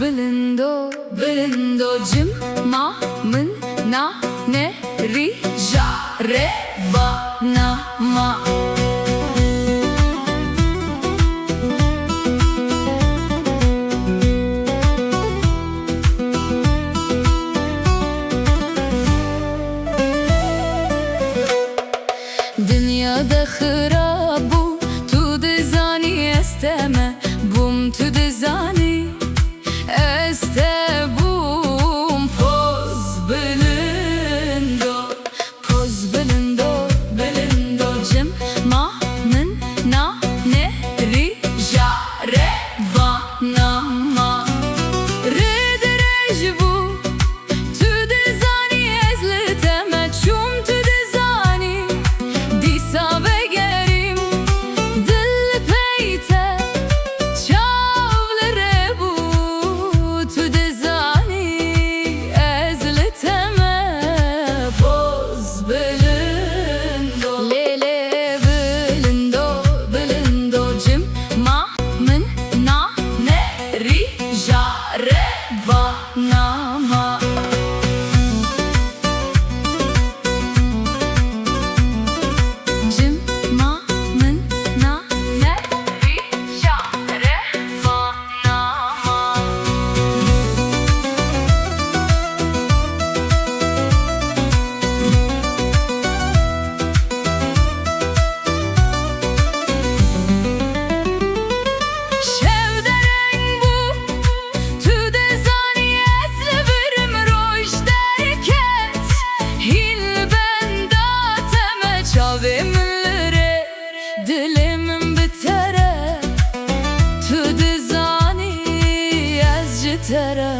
Bilindo, bilindo cim ma mın na ne ri ja re ba na ma. Dünyada hırabu tu dezani esteme bum tu dezani este bum poz bilindo bilindo cim ma mın na ne ri ja re ba na ma re de rej bu tu dezani ezleteme çum tu dezani disa ve gerim dil peyte çavlere bu tu dezani ezleteme poz bilindo lele bilindo bilindo cim ma mın na ne ri ja re ba na ma. Cim ma mın na ne ri ja re ba na ma. Şevderen bu tu dezani ezle birim roj derket hil ben dateme çavimlere dilimin bitere tu dezani ez jitere.